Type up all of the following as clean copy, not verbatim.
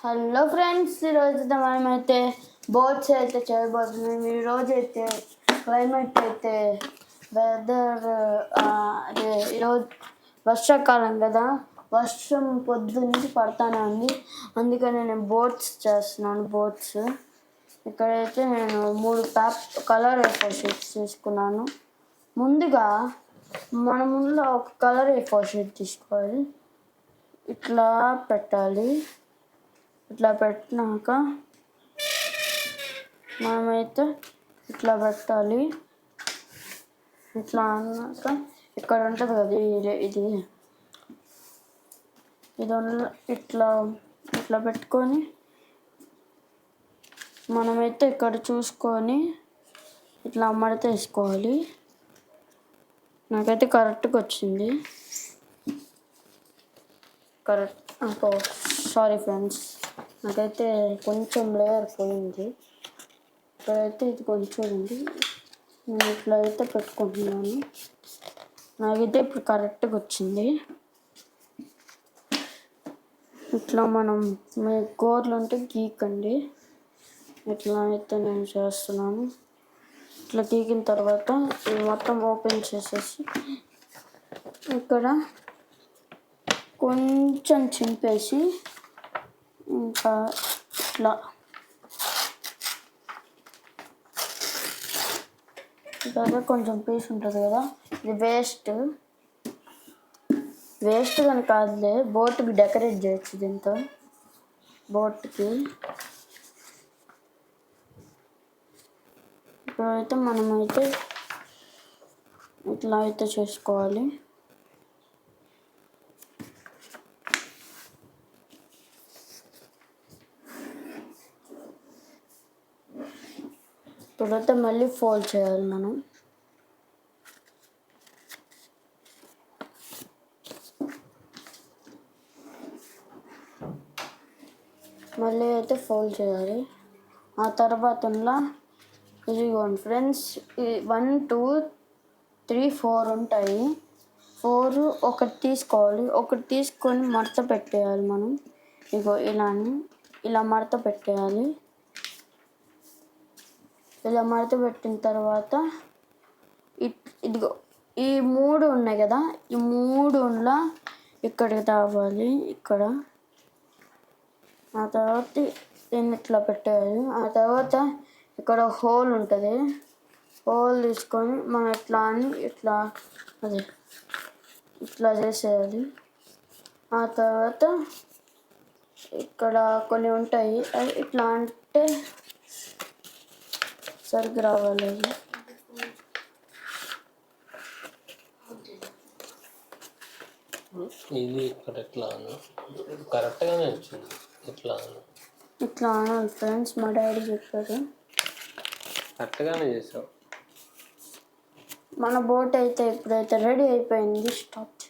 Hello friends, ఈరోజు మనమైతే boats అయితే చేయబోతున్నాం. ఈరోజు అయితే క్లైమేట్ అయితే వెదర్ అదే ఈరోజు వర్షాకాలం కదా, వర్షం పొద్దున్నీ పడతానే ఉంది. అందుకని నేను బోట్స్ చేస్తున్నాను. బోట్స్ ఇక్కడైతే నేను 3 కలర్ A4 షీట్స్ తీసుకున్నాను. ముందుగా మన ముందులో ఒక కలర్ A4 షీట్ తీసుకోవాలి. ఇట్లా పెట్టాలి. ఇట్లా పెట్టినాక మనమైతే ఇట్లా పెట్టాలి. ఇట్లా అన్నాక ఇక్కడ ఉంటుంది కదా ఇది ఇట్లా ఇట్లా పెట్టుకొని మనమైతే ఇక్కడ చూసుకొని ఇట్లా మడత వేసుకోవాలి. నాకైతే కరెక్ట్గా వచ్చింది. సారీ ఫ్రెండ్స్, నాకైతే కొంచెం లేయర్ పోయింది. ఇక్కడైతే ఇది కొంచెం ఉంది. నేను ఇట్లా అయితే పెట్టుకుంటున్నాను. నాకైతే ఇప్పుడు కరెక్ట్గా వచ్చింది. ఇట్లా మనం మీ గోర్లు ఉంటే గీకండి. ఇట్లా అయితే నేను చేస్తున్నాను. ఇట్లా గీకిన తర్వాత ఇది మొత్తం ఓపెన్ చేసేసి ఇక్కడ కొంచెం చింపేసి ఇంకా ఇట్లా ఇలాగే కొంచెం పీస్ ఉంటుంది కదా, ఇది వేస్ట్ కానీ కాదులే, బోట్కి డెకరేట్ చేయొచ్చు దీంతో. బోట్కి ఇప్పుడైతే మనమైతే ఇట్లా అయితే చేసుకోవాలి. ఇప్పుడైతే మళ్ళీ ఫోల్డ్ చేయాలి మనం. మళ్ళీ అయితే ఫోల్డ్ చేయాలి. ఆ తర్వాత ఇదిగోండి ఫ్రెండ్స్, 1 2 3 4 ఉంటాయి. 4 ఒకటి తీసుకోవాలి. ఒకటి తీసుకొని మడత పెట్టేయాలి మనం. ఇగో ఇలా మడత పెట్టేయాలి. ఇలా మడత పెట్టిన తర్వాత ఇదిగో ఈ 3 ఉన్నాయి కదా, ఈ 3 ఇక్కడికి తావాలి. ఇక్కడ ఆ తర్వాత దీన్ని ఇట్లా పెట్టేయాలి. ఆ తర్వాత ఇక్కడ హోల్ ఉంటుంది. హోల్ తీసుకొని మనం ఇట్లా చేసేయాలి. ఆ తర్వాత ఇక్కడ కొన్ని ఉంటాయి, అవి ఇట్లా అంటే సరిగ్గా రావాలి. ఇది ఇక్కడ ఎట్లా కరెక్ట్గానే వచ్చింది. ఇట్లా అనాలి ఫ్రెండ్స్, మా డాడీ చెప్పారు. కరెక్ట్గానే చేసావు. మన బోట్ అయితే ఇప్పుడైతే రెడీ అయిపోయింది. స్టాప్.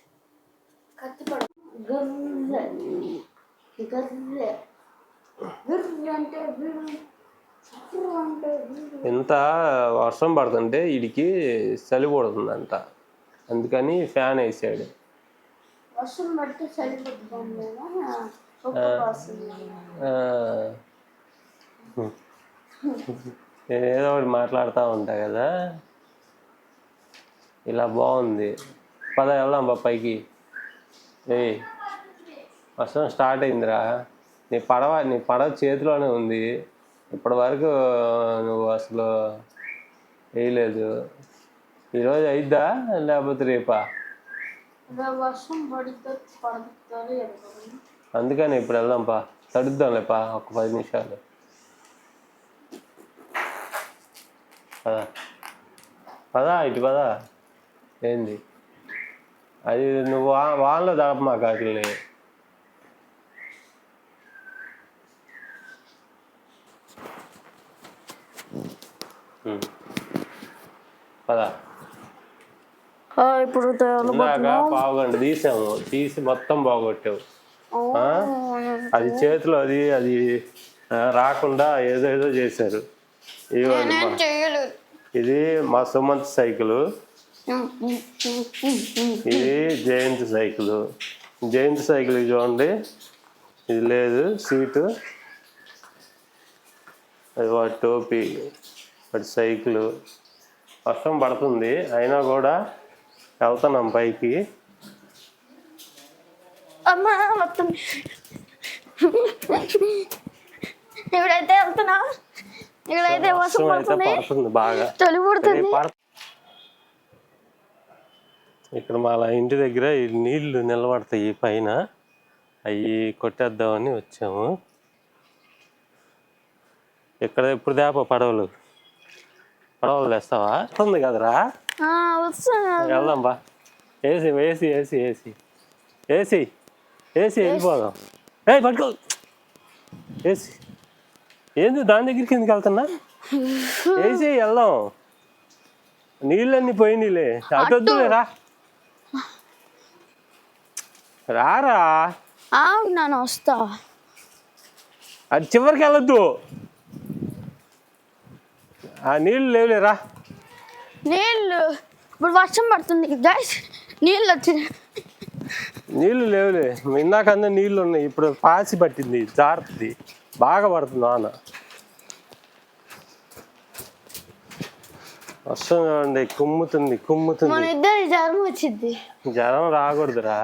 ఎంత వర్షం పడుతుంటే వీడికి చలి పడుతుందంట, అందుకని ఫ్యాన్ వేసాడు. వర్షం పడితే చలి పడుతుంది. నేను ఏదో ఒకటి మాట్లాడుతూ ఉంటా కదా. ఇలా బాగుంది. పద వెళ్దాం పైకి. వర్షం స్టార్ట్ అయిందిరా. నీ పడవ చేతిలోనే ఉంది. ఇప్పటి వరకు నువ్వు అసలు వేయలేదు. ఈరోజు అయిద్దా లేకపోతే రేపా? అందుకని ఇప్పుడు వెళ్దాంపా, తడుద్దాంలేపా ఒక 10 నిమిషాలు. పదా ఇటు పదా. ఏంది అది, నువ్వు వాళ్ళలో దాపమా కాకుల్ని. పదా. ఇప్పుడు పావుగంట తీసి మొత్తం బాగొట్టావు. అది చేతిలో అది రాకుండా ఏదో చేశారు. ఇది మా సుమంత్ సైకిల్, ఇది జయంత్ సైకిల్. చూడండి ఇది లేదు సీటు, అది వాటి టోపీ, వాటి సైకిలు. వర్షం పడుతుంది అయినా కూడా వెళ్తున్నాం పైకి. అమ్మా మొత్తం ఇక్కడైతే వెళ్తున్నా, ఇక్కడైతే వర్షం అయితే పడుతుంది బాగా, చలి పుడుతుంది. ఇక్కడ మా ఇంటి దగ్గర ఈ నీళ్లు నిలబడతాయి పైన, అవి కొట్టేద్దామని వచ్చాము. ఇక్కడ ఇప్పుడు దాపా పడవలు తెస్తావా? వస్తుంది కదరా, వెళ్దాం బా. AC AC AC AC AC AC వెళ్ళిపోదాం. పట్టుకో ఏసీ. ఏంది దాని దగ్గరికి ఎందుకు వెళ్తున్నా? ఏసీ వెళ్దాం, నీళ్ళన్నీ పోయినాయిలే. అటొద్దులే రారా. నన్ను వస్తా, అది చివరికి వెళ్ళొద్దు, ఆ నీళ్ళు లేవులేరా. నీళ్ళు ఇప్పుడు వర్షం పడుతుంది గైస్, నీళ్ళు వచ్చినాయి. నీళ్ళు లేవులే, ఇందాకన్నా నీళ్ళు ఉన్నాయి, ఇప్పుడు పాసి పట్టింది, జారుతుంది, బాగా పడుతుంది వాన. వర్షం చూడండి, కుమ్ముతుంది. మన ఇద్దరు జ్వరం వచ్చింది. జ్వరం రాకూడదురా.